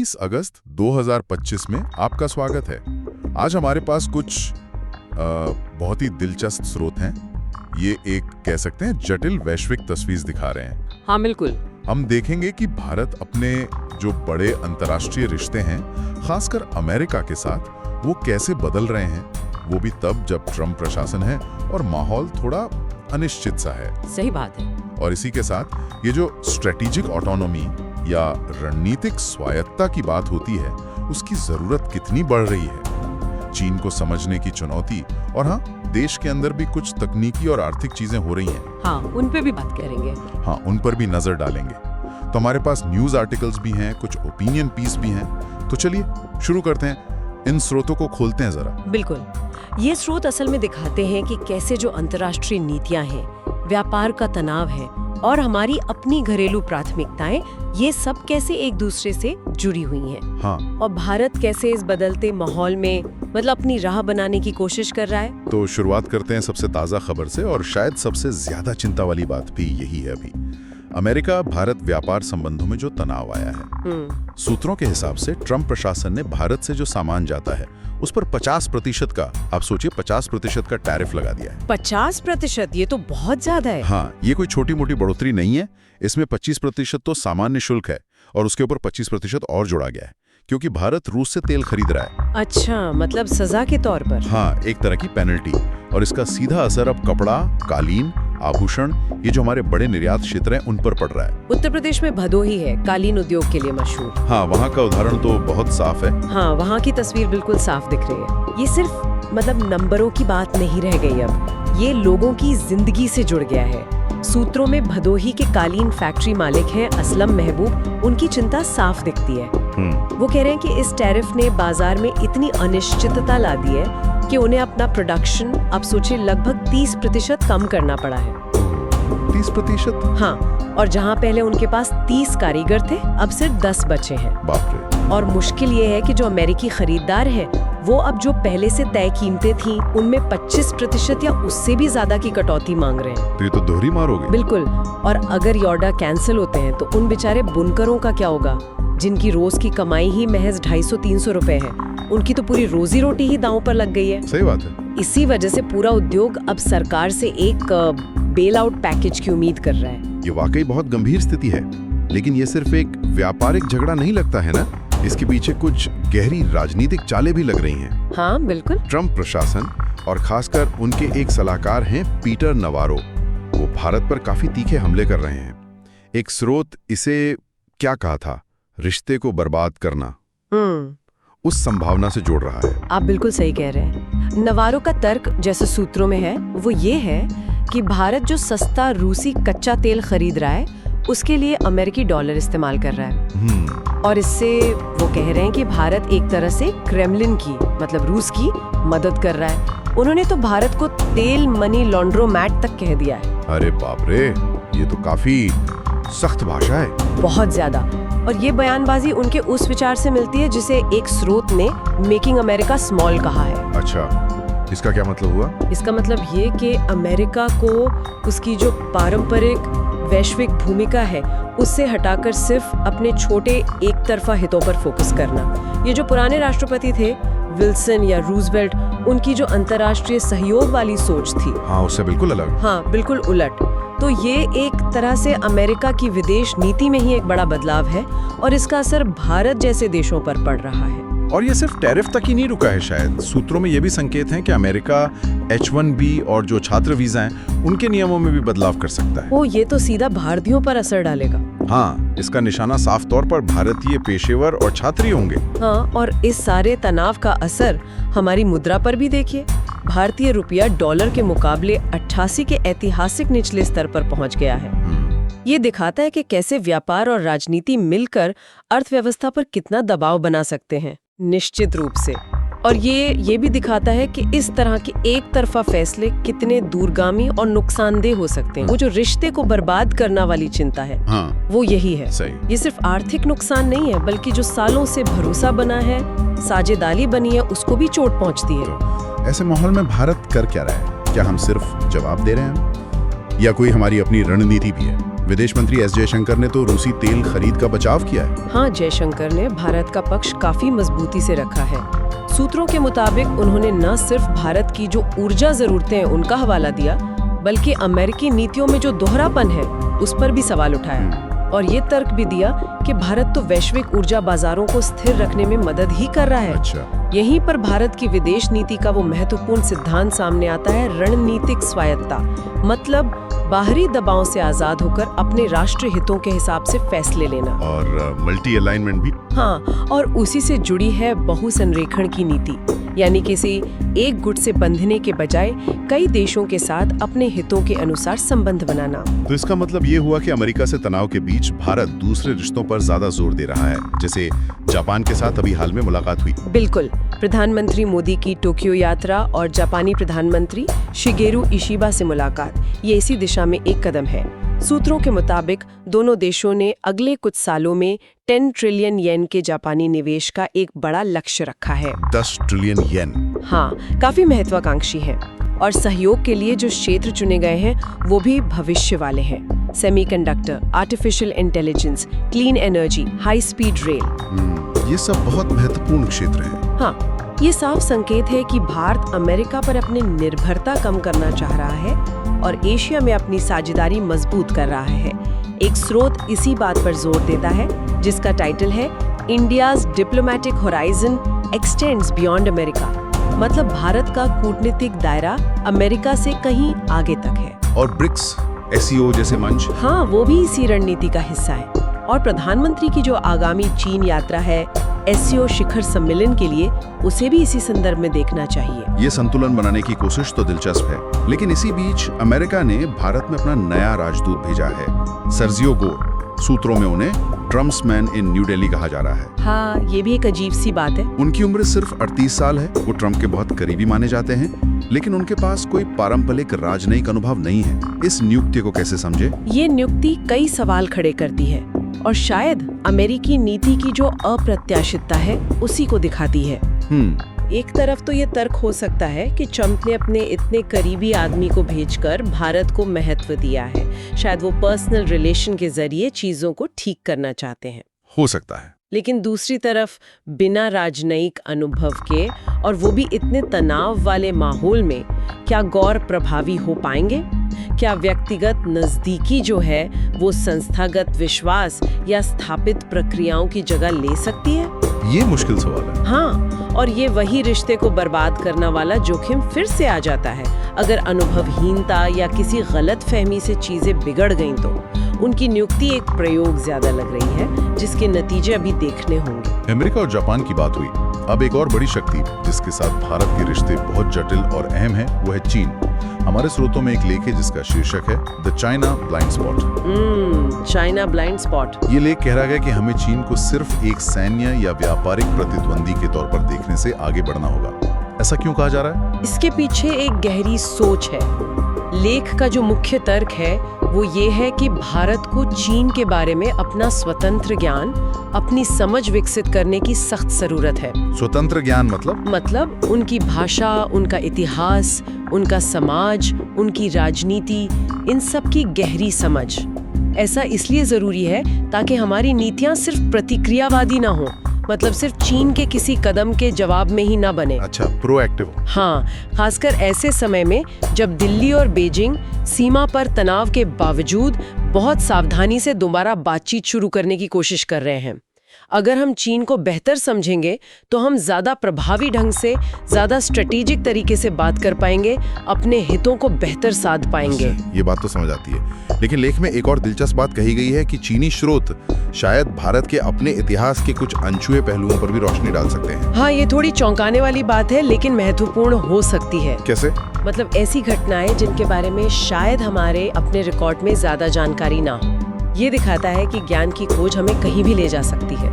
23 अगस्त 2025 में आपका स्वागत है। आज हमारे पास कुछ बहुत ही दिलचस्प स्रोत हैं। ये एक कह सकते हैं जटिल वैश्विक तस्वीर दिखा रहे हैं। हाँ बिल्कुल। हम देखेंगे कि भारत अपने जो बड़े अंतर्राष्ट्रीय रिश्ते हैं, खासकर अमेरिका के साथ, वो कैसे बदल रहे हैं, वो भी तब जब ट्रंप प्रशासन है और माहौल थोड़ा अनिश्चित सा है। सही बात है। और इसी के साथ ये जो स्ट्रेटेजिक ऑटोनॉमी या रणनीतिक स्वायत्तता की बात होती है, उसकी जरूरत कितनी बढ़ रही है, चीन को समझने की चुनौती, और हाँ, देश के अंदर भी कुछ तकनीकी और आर्थिक चीजें हो रही हैं। हाँ, उन पे भी बात करेंगे। हाँ, उन पर भी नजर डालेंगे। तो हमारे पास न्यूज आर्टिकल्स भी हैं, कुछ ओपिनियन पीस भी हैं। तो चलिए शुरू करते हैं, इन स्रोतों को खोलते हैं जरा। बिल्कुल। ये स्रोत असल में दिखाते हैं कि कैसे जो अंतर्राष्ट्रीय नीतियां हैं, व्यापार का तनाव है और हमारी अपनी घरेलू प्राथमिकताएं, ये सब कैसे एक दूसरे से जुड़ी हुई हैं। हाँ। और भारत कैसे इस बदलते माहौल में अपनी राह बनाने की कोशिश कर रहा है। तो शुरुआत करते हैं सबसे ताजा खबर से, और शायद सबसे ज्यादा चिंता वाली बात भी यही है। अभी अमेरिका भारत व्यापार संबंधों में जो तनाव आया है, सूत्रों के हिसाब से ट्रंप प्रशासन ने भारत से जो सामान जाता है उस पर 50% का, आप सोचिए 50% का टैरिफ लगा दिया है। 50%? ये तो बहुत ज्यादा है। हाँ, ये कोई छोटी मोटी बढ़ोतरी नहीं है। इसमें 25% तो सामान्य शुल्क है और उसके ऊपर 25% और जोड़ा गया है, क्योंकि भारत रूस से तेल खरीद रहा है। अच्छा, मतलब सजा के तौर पर। हाँ, एक तरह की पेनल्टी। और इसका सीधा असर अब कपड़ा, कालीन, आभूषण, ये जो हमारे बड़े निर्यात क्षेत्र हैं, उन पर पड़ रहा है। उत्तर प्रदेश में भदोही है कालीन उद्योग के लिए मशहूर। हाँ, वहाँ का उदाहरण तो बहुत साफ है। हाँ, वहाँ की तस्वीर बिल्कुल साफ दिख रही है। ये सिर्फ नंबरों की बात नहीं रह गई, अब ये लोगों की जिंदगी से जुड़ गया है। सूत्रों में भदोही के कालीन फैक्ट्री मालिक हैं असलम महबूब, उनकी चिंता साफ दिखती है। वो कह रहे हैं कि इस टैरिफ ने बाजार में इतनी अनिश्चितता ला दी है कि उन्हें अपना प्रोडक्शन, आप सोचिए, लगभग 30% कम करना पड़ा है। 30%? हाँ, और जहाँ पहले उनके पास 30 कारीगर थे, अब सिर्फ 10 बचे हैं। बाप रे। और मुश्किल ये है कि जो अमेरिकी खरीदार हैं, वो अब जो पहले से तय कीमतें थीं, उनमें 25% या उससे भी ज्यादा की कटौती मांग रहे हैं। तो ये तो दोहरी मार हो गई। बिल्कुल। और अगर ये ऑर्डर कैंसिल होते हैं तो उन बेचारे बुनकरों का क्या होगा, जिनकी रोज की कमाई ही महज 250-300 रुपए है। उनकी तो पूरी रोजी रोटी ही दांव पर लग गई है। सही बात है। इसी वजह से पूरा उद्योग अब सरकार से एक बेल आउट पैकेज की उम्मीद कर रहा है। ये वाकई बहुत गंभीर स्थिति है, लेकिन ये सिर्फ एक व्यापारिक झगड़ा नहीं लगता है ना, इसके पीछे कुछ गहरी राजनीतिक चालें भी लग रही हैं। हाँ बिल्कुल। ट्रंप प्रशासन और खासकर उनके एक सलाहकार हैं पीटर नवारो, वो भारत पर काफी तीखे हमले कर रहे हैं। एक स्रोत इसे क्या कहा था, रिश्ते को बर्बाद करना, उस संभावना से जोड़ रहा है। आप बिल्कुल सही कह रहे हैं। नवारो का तर्क, जैसे सूत्रों में है, वो ये है कि भारत जो सस्ता रूसी कच्चा तेल खरीद रहा है, उसके लिए अमेरिकी डॉलर इस्तेमाल कर रहा है। और इससे वो कह रहे हैं कि भारत एक तरह से क्रेमलिन की, रूस की मदद कर रहा है। उन्होंने तो भारत को तेल मनी लॉन्ड्रोमैट तक कह दिया है। अरे बाप रे, ये तो काफी सख्त भाषा है। बहुत ज्यादा। और ये बयानबाजी उनके उस विचार से मिलती है जिसे एक स्रोत ने मेकिंग अमेरिका स्मॉल कहा है। अच्छा, इसका क्या मतलब हुआ? इसका मतलब ये कि अमेरिका को उसकी जो पारंपरिक वैश्विक भूमिका है, उससे हटाकर सिर्फ अपने छोटे एक तरफा हितों पर फोकस करना। ये जो पुराने राष्ट्रपति थे, विल्सन या रूजवेल्ट, उनकी जो अंतर्राष्ट्रीय सहयोग वाली सोच थी, हाँ, उससे बिल्कुल अलग। हाँ, बिल्कुल उलट। तो ये एक तरह से अमेरिका की विदेश नीति में ही एक बड़ा बदलाव है और इसका असर भारत जैसे देशों पर पड़ रहा है। और ये सिर्फ टैरिफ तक ही नहीं रुका है, शायद सूत्रों में ये भी संकेत हैं कि अमेरिका H-1B और जो छात्र वीजा हैं, उनके नियमों में भी बदलाव कर सकता है। ओ, ये तो सीधा भारतीयों पर असर डालेगा। हाँ, इसका निशाना साफ तौर पर भारतीय पेशेवर और छात्र ही होंगे। हाँ, और इस सारे तनाव का असर हमारी मुद्रा पर भी देखिए। भारतीय रुपया डॉलर के मुकाबले 88 के ऐतिहासिक निचले स्तर पर पहुंच गया है। ये दिखाता है कि कैसे व्यापार और राजनीति मिलकर अर्थव्यवस्था पर कितना दबाव बना सकते हैं, निश्चित रूप से। और ये भी दिखाता है कि इस तरह के एक तरफा फैसले कितने दूरगामी और नुकसानदेह हो सकते हैं। वो जो रिश्ते को बर्बाद करना वाली चिंता है, हाँ, वो यही है। सही। ये सिर्फ आर्थिक नुकसान नहीं है, बल्कि जो सालों से भरोसा बना है, साझेदारी बनी है, उसको भी चोट पहुंचती है। तो ऐसे माहौल में भारत कर क्या रहा है? क्या हम सिर्फ जवाब दे रहे हैं या कोई हमारी अपनी रणनीति भी है? विदेश मंत्री एस जयशंकर ने तो रूसी तेल खरीद का बचाव किया है। हाँ, जयशंकर ने भारत का पक्ष काफी मजबूती से रखा है। सूत्रों के मुताबिक उन्होंने न सिर्फ भारत की जो ऊर्जा जरूरतें हैं उनका हवाला दिया, बल्कि अमेरिकी नीतियों में जो दोहरापन है उस पर भी सवाल उठाया और ये तर्क भी दिया कि भारत तो वैश्विक ऊर्जा बाजारों को स्थिर रखने में मदद ही कर रहा है। अच्छा। यहीं पर भारत की विदेश नीति का वो महत्वपूर्ण सिद्धांत सामने आता है, रणनीतिक स्वायत्तता। मतलब बाहरी दबाव से आजाद होकर अपने राष्ट्र हितों के हिसाब से फैसले लेना। और मल्टी अलाइनमेंट भी। हाँ, और उसी से जुड़ी है बहुसंरेखण की नीति, यानी किसी एक गुट से बंधने के बजाय कई देशों के साथ अपने हितों के अनुसार संबंध बनाना। तो इसका मतलब ये हुआ कि अमेरिका से तनाव के बीच भारत दूसरे रिश्तों पर ज्यादा जोर दे रहा है, जैसे जापान के साथ अभी हाल में मुलाकात हुई। बिल्कुल, प्रधानमंत्री मोदी की टोक्यो यात्रा और जापानी प्रधानमंत्री शिगेरू इशिबा से मुलाकात, ये इसी दिशा में एक कदम है। सूत्रों के मुताबिक दोनों देशों ने अगले कुछ सालों में 10 ट्रिलियन येन के जापानी निवेश का एक बड़ा लक्ष्य रखा है। 10 ट्रिलियन येन। हाँ, काफी महत्वाकांक्षी है। और सहयोग के लिए जो क्षेत्र चुने गए हैं वो भी भविष्य वाले हैं। Semiconductor, artificial intelligence, clean energy, high speed rail. ये सब बहुत महत्वपूर्ण क्षेत्र हैं। हाँ, ये साफ संकेत है कि भारत अमेरिका पर अपनी निर्भरता कम करना चाह रहा है और एशिया में अपनी साझेदारी मजबूत कर रहा है। एक स्रोत इसी बात पर जोर देता है, जिसका टाइटल है India's diplomatic horizon x tends beyond America. मतलब भारत का कूटनीतिक दायरा अमेरिका से कहीं आगे तक है। और ब्रिक्स, एससीओ जैसे मंच। हाँ, वो भी इसी रणनीति का हिस्सा है। और प्रधानमंत्री की जो आगामी चीन यात्रा है एससीओ शिखर सम्मेलन के लिए, उसे भी इसी संदर्भ में देखना चाहिए। ये संतुलन बनाने की कोशिश तो दिलचस्प है, लेकिन इसी बीच अमेरिका ने भारत में अपना नया राजदूत भेजा है, सर्जियो गोर। सूत्रों में उन्हें Trump's man in new Delhi कहा जा रहा है। हाँ, ये भी एक अजीब सी बात है। उनकी उम्र सिर्फ 38 साल है। वो ट्रम्प के बहुत करीबी माने जाते हैं, लेकिन उनके पास कोई पारंपरिक राजनयिक अनुभव नहीं है। इस नियुक्ति को कैसे समझे? ये नियुक्ति कई सवाल खड़े करती है और शायद अमेरिकी नीति की जो अप्रत्याशितता है उसी को दिखाती है। एक तरफ तो ये तर्क हो सकता है कि ट्रम्प ने अपने इतने करीबी आदमी को भेजकर भारत को महत्व दिया है। शायद वो पर्सनल रिलेशन के जरिए चीजों को ठीक करना चाहते हैं। हो सकता है। लेकिन दूसरी तरफ बिना राजनयिक अनुभव के और वो भी इतने तनाव वाले माहौल में क्या गौर प्रभावी हो पाएंगे? क्या व्यक्तिगत नजदीकी जो है वो संस्थागत विश्वास या स्थापित प्रक्रियाओं की जगह ले सकती है? ये मुश्किल सवाल है। हाँ, और ये वही रिश्ते को बर्बाद करने वाला जोखिम फिर से आ जाता है। अगर अनुभवहीनता या किसी गलत फहमी से चीजें बिगड़ गईं तो उनकी नियुक्ति एक प्रयोग ज्यादा लग रही है, जिसके नतीजे अभी देखने होंगे। अमेरिका और जापान की बात हुई, अब एक और बड़ी शक्ति जिसके साथ भारत के रिश्ते बहुत जटिल और अहम हैं, वो है चीन। हमारे स्रोतों में एक लेख है जिसका शीर्षक है the China blind spot. China blind spot. ये लेख कह रहा है कि हमें चीन को सिर्फ एक सैन्य या व्यापारिक प्रतिद्वंदी के तौर पर देखने से आगे बढ़ना होगा। ऐसा क्यों कहा जा रहा है? इसके पीछे एक गहरी सोच है। लेख का जो मुख्य तर्क है वो ये है कि भारत को चीन के बारे में अपना स्वतंत्र ज्ञान, अपनी समझ विकसित करने की सख्त जरूरत है। स्वतंत्र ज्ञान मतलब उनकी भाषा, उनका इतिहास, उनका समाज, उनकी राजनीति, इन सब की गहरी समझ। ऐसा इसलिए जरूरी है ताकि हमारी नीतियां सिर्फ प्रतिक्रियावादी ना हो, मतलब सिर्फ चीन के किसी कदम के जवाब में ही ना बने। अच्छा, प्रोएक्टिव। हाँ, खासकर ऐसे समय में जब दिल्ली और बीजिंग सीमा पर तनाव के बावजूद बहुत सावधानी से दोबारा बातचीत शुरू करने की कोशिश कर रहे हैं। अगर हम चीन को बेहतर समझेंगे तो हम ज्यादा प्रभावी ढंग से, ज्यादा स्ट्रेटेजिक तरीके से बात कर पाएंगे, अपने हितों को बेहतर साध पाएंगे। ये बात तो समझ आती है, लेकिन लेख में एक और दिलचस्प बात कही गई है कि चीनी स्रोत शायद भारत के अपने इतिहास के कुछ अनछुए पहलुओं पर भी रोशनी डाल सकते हैं। हाँ, ये थोड़ी चौंकाने वाली बात है, लेकिन महत्वपूर्ण हो सकती है। कैसे? मतलब ऐसी घटनाएं जिनके बारे में शायद हमारे अपने रिकॉर्ड में ज्यादा जानकारी ना हो। ये दिखाता है कि ज्ञान की खोज हमें कहीं भी ले जा सकती है।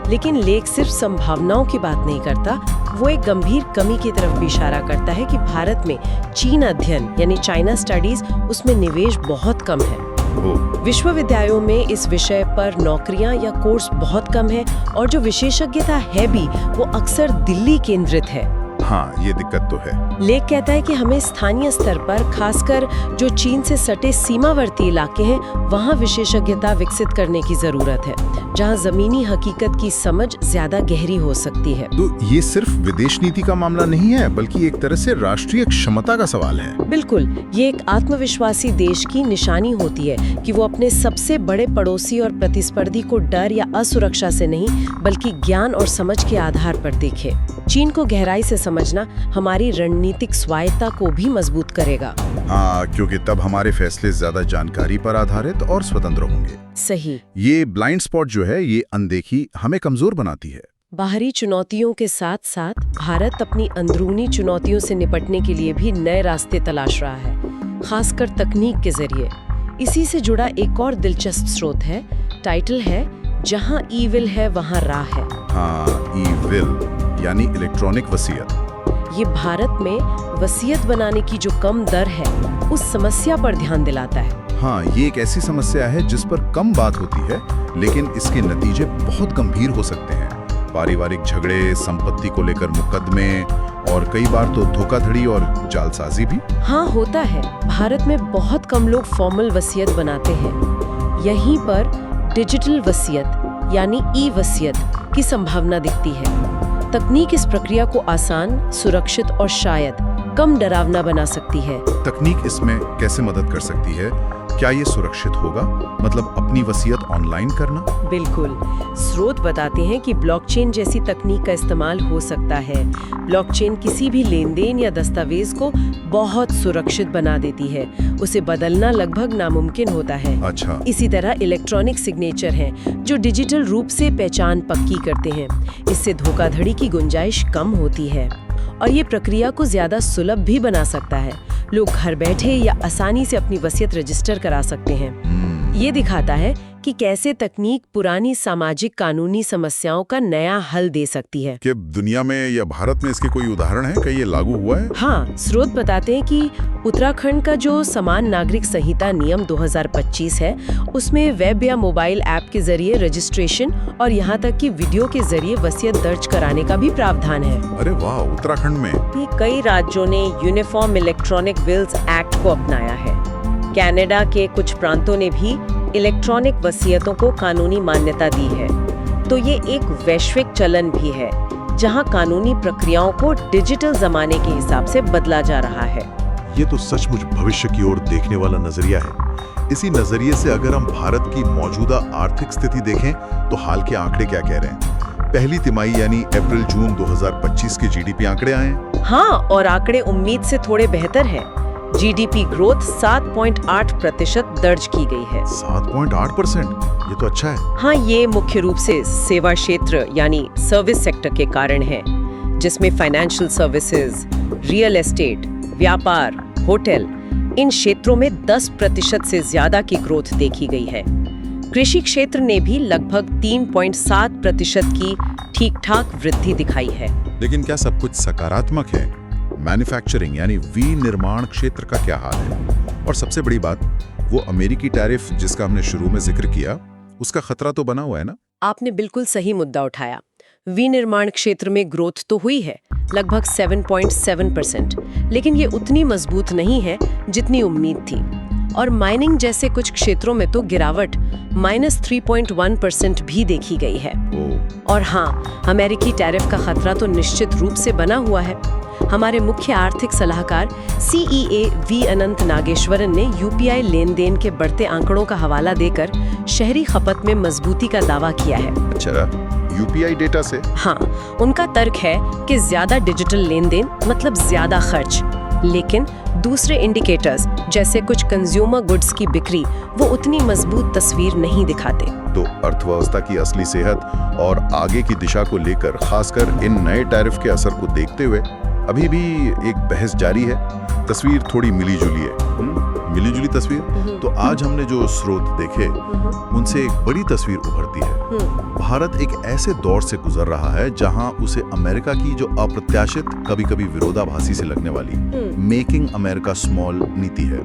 लेकिन लेख सिर्फ संभावनाओं की बात नहीं करता, वो एक गंभीर कमी की तरफ भी इशारा करता है कि भारत में चीन अध्ययन यानी चाइना स्टडीज, उसमें निवेश बहुत कम है। विश्वविद्यालयों में इस विषय पर नौकरियां या कोर्स बहुत कम है और जो विशेषज्ञता है भी वो अक्सर दिल्ली केंद्रित है। हाँ, ये दिक्कत तो है। लेख कहता है कि हमें स्थानीय स्तर पर, खासकर जो चीन से सटे सीमावर्ती इलाके हैं, वहाँ विशेषज्ञता विकसित करने की जरूरत है, जहाँ जमीनी हकीकत की समझ ज्यादा गहरी हो सकती है। तो ये सिर्फ विदेश नीति का मामला नहीं है, बल्कि एक तरह से राष्ट्रीय क्षमता का सवाल है। बिल्कुल, ये एक आत्मविश्वासी देश की निशानी होती है कि वो अपने सबसे बड़े पड़ोसी और प्रतिस्पर्धी को डर या असुरक्षा से नहीं, बल्कि ज्ञान और समझ के आधार पर देखे। चीन को गहराई से समझना हमारी रणनीतिक स्वायत्तता को भी मजबूत करेगा। हाँ, क्योंकि तब हमारे फैसले ज्यादा जानकारी पर आधारित और स्वतंत्र होंगे। सही। ये ब्लाइंड स्पॉट जो है, ये अनदेखी हमें कमजोर बनाती है। बाहरी चुनौतियों के साथ साथ भारत अपनी अंदरूनी चुनौतियों से निपटने के लिए भी नए रास्ते तलाश रहा है, खासकर तकनीक के जरिए। इसी से जुड़ा एक और दिलचस्प स्रोत है, टाइटल है जहां ईविल है वहां राह है। हाँ, ईविल यानी इलेक्ट्रॉनिक वसीयत। ये भारत में वसीयत बनाने की जो कम दर है, उस समस्या पर ध्यान दिलाता है। हाँ, ये एक ऐसी समस्या है जिस पर कम बात होती है, लेकिन इसके नतीजे बहुत गंभीर हो सकते हैं। पारिवारिक झगड़े, संपत्ति को लेकर मुकदमे और कई बार तो धोखाधड़ी और जालसाजी भी। हाँ, होता है। भारत में बहुत कम लोग फॉर्मल वसीयत बनाते हैं। यहीं पर डिजिटल वसीयत यानी ई वसीयत की संभावना दिखती है। तकनीक इस प्रक्रिया को आसान, सुरक्षित और शायद कम डरावना बना सकती है। तकनीक इसमें कैसे मदद कर सकती है? क्या ये सुरक्षित होगा? मतलब अपनी वसीयत ऑनलाइन करना? बिल्कुल। स्रोत बताते हैं कि ब्लॉकचेन जैसी तकनीक का इस्तेमाल हो सकता है। ब्लॉकचेन किसी भी लेन देन या दस्तावेज को बहुत सुरक्षित बना देती है। उसे बदलना लगभग नामुमकिन होता है। अच्छा। इसी तरह इलेक्ट्रॉनिक सिग्नेचर हैं, जो डिजिटल रूप से पहचान पक्की करते हैं। इससे धोखाधड़ी की गुंजाइश कम होती है और ये प्रक्रिया को ज्यादा सुलभ भी बना सकता है। लोग घर बैठे या आसानी से अपनी वसीयत रजिस्टर करा सकते हैं। ये दिखाता है कि कैसे तकनीक पुरानी सामाजिक कानूनी समस्याओं का नया हल दे सकती है। कि दुनिया में या भारत में इसके कोई उदाहरण है? कहीं ये लागू हुआ है? हाँ, स्रोत बताते हैं कि उत्तराखंड का जो समान नागरिक संहिता नियम 2025 है, उसमें वेब या मोबाइल ऐप के जरिए रजिस्ट्रेशन और यहाँ तक कि वीडियो के जरिए वसीयत दर्ज कराने का भी प्रावधान है। अरे वाह, उत्तराखंड में? कई राज्यों ने यूनिफॉर्म इलेक्ट्रॉनिक विल्स एक्ट को अपनाया है। कनाडा के कुछ प्रांतों ने भी इलेक्ट्रॉनिक वसीयतों को कानूनी मान्यता दी है। तो ये एक वैश्विक चलन भी है, जहां कानूनी प्रक्रियाओं को डिजिटल जमाने के हिसाब से बदला जा रहा है। ये तो सचमुच भविष्य की ओर देखने वाला नजरिया है। इसी नजरिए से अगर हम भारत की मौजूदा आर्थिक स्थिति देखें, तो हाल के आंकड़े क्या कह रहे हैं? पहली तिमाही यानी अप्रैल-जून 2025 के जीडीपी आंकड़े आए हैं। हाँ, और आंकड़े उम्मीद से थोड़े बेहतर हैं। जीडीपी ग्रोथ 7.8% दर्ज की गई है। 7.8%? ये तो अच्छा है। हाँ, ये मुख्य रूप से सेवा क्षेत्र यानी सर्विस सेक्टर के कारण है, जिसमें फाइनेंशियल सर्विसेज, रियल एस्टेट, व्यापार, होटल, इन क्षेत्रों में 10% से ज्यादा की ग्रोथ देखी गई है। कृषि क्षेत्र ने भी लगभग 3.7% की ठीक-ठाक वृद्धि दिखाई है। लेकिन क्या सब कुछ सकारात्मक है? मैन्युफैक्चरिंग यानी विनिर्माण क्षेत्र का क्या हाल है? और सबसे बड़ी बात, वो अमेरिकी टैरिफ जिसका हमने शुरू में जिक्र किया, उसका खतरा तो बना हुआ है ना? आपने बिल्कुल सही मुद्दा उठाया। विनिर्माण क्षेत्र में ग्रोथ तो हुई है, लगभग 7.7%, लेकिन ये उतनी मजबूत नहीं है जितनी उम्मीद थी। और माइनिंग जैसे कुछ क्षेत्रों में तो गिरावट -3.1% भी देखी गई है। और हाँ, अमेरिकी टैरिफ का खतरा तो निश्चित रूप से बना हुआ है। हमारे मुख्य आर्थिक सलाहकार CEA V अनंत नागेश्वरन ने UPI लेन देन के बढ़ते आंकड़ों का हवाला देकर शहरी खपत में मजबूती का दावा किया है। अच्छा, UPI डेटा से? हाँ, उनका तर्क है कि ज्यादा डिजिटल लेन देन मतलब ज्यादा खर्च, लेकिन दूसरे इंडिकेटर्स जैसे कुछ कंज्यूमर गुड्स की बिक्री वो उतनी मजबूत तस्वीर नहीं दिखाते। तो अर्थव्यवस्था की असली सेहत और आगे की दिशा को लेकर, खासकर इन नए टैरिफ के असर को देखते हुए, अभी भी एक बहस जारी है। तस्वीर थोड़ी मिली जुली है। मिलीजुली तस्वीर। तो आज हमने जो स्रोत देखे उनसे एक बड़ी तस्वीर उभरती है। भारत एक ऐसे दौर से गुजर रहा है जहां उसे अमेरिका की जो अप्रत्याशित, कभी-कभी विरोधाभासी से लगने वाली मेकिंग अमेरिका स्मॉल नीति है,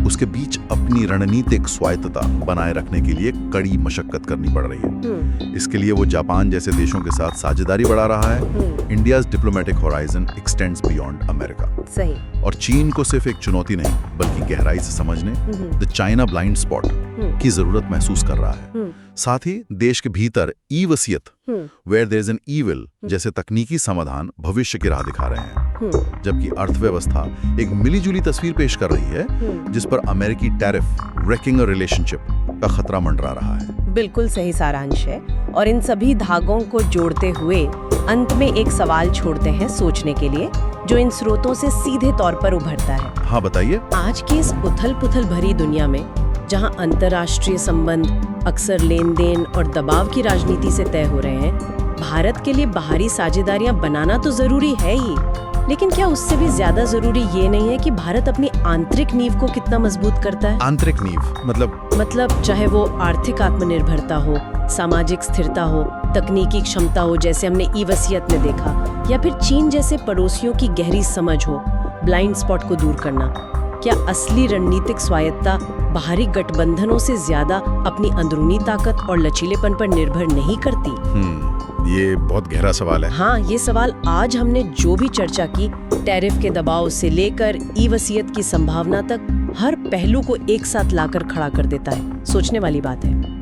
उसके बीच अपनी रणनीतिक स्वायत्तता बनाए रखने के लिए कड़ी मशक्कत करनी पड़ रही है। इसके लिए वो जापान जैसे देशों के साथ साझेदारी बढ़ा रहा है। India's diplomatic horizon x tends beyond America. सही। और चीन को सिर्फ एक चुनौती नहीं बल्कि गहराई से समझने, द चाइना ब्लाइंड स्पॉट की जरूरत महसूस कर रहा है। साथ ही देश के भीतर ई वसीयत, where there is an evil जैसे तकनीकी समाधान भविष्य की राह दिखा रहे हैं। जबकि अर्थव्यवस्था एक मिलीजुली तस्वीर पेश कर रही है जिस पर अमेरिकी टैरिफ रेकिंग अ रिलेशनशिप का खतरा मंडरा रहा है। बिल्कुल सही सारांश है। और इन सभी धागों को जोड़ते हुए अंत में एक सवाल छोड़ते हैं सोचने के लिए, जो इन स्रोतों से सीधे तौर पर उभरता है। हाँ बताइए। आज की इस उथल-पुथल भरी दुनिया में जहां अंतर्राष्ट्रीय संबंध अक्सर लेन देन और दबाव की राजनीति से तय हो रहे हैं, भारत के लिए बाहरी साझेदारियां बनाना तो जरूरी है ही, लेकिन क्या उससे भी ज्यादा जरूरी ये नहीं है कि भारत अपनी आंतरिक नींव को कितना मजबूत करता है? आंतरिक नींव मतलब चाहे वो आर्थिक आत्मनिर्भरता हो, सामाजिक स्थिरता हो, तकनीकी क्षमता हो जैसे हमने ई वसीयत में देखा, या फिर चीन जैसे पड़ोसियों की गहरी समझ हो, ब्लाइंड स्पॉट को दूर करना। क्या असली रणनीतिक स्वायत्तता बाहरी गठबंधनों से ज्यादा अपनी अंदरूनी ताकत और लचीलेपन पर निर्भर नहीं करती? ये बहुत गहरा सवाल है। हाँ, ये सवाल आज हमने जो भी चर्चा की, टैरिफ के दबाव से लेकर ई वसीयत की संभावना तक, हर पहलू को एक साथ लाकर खड़ा कर देता है। सोचने वाली बात है।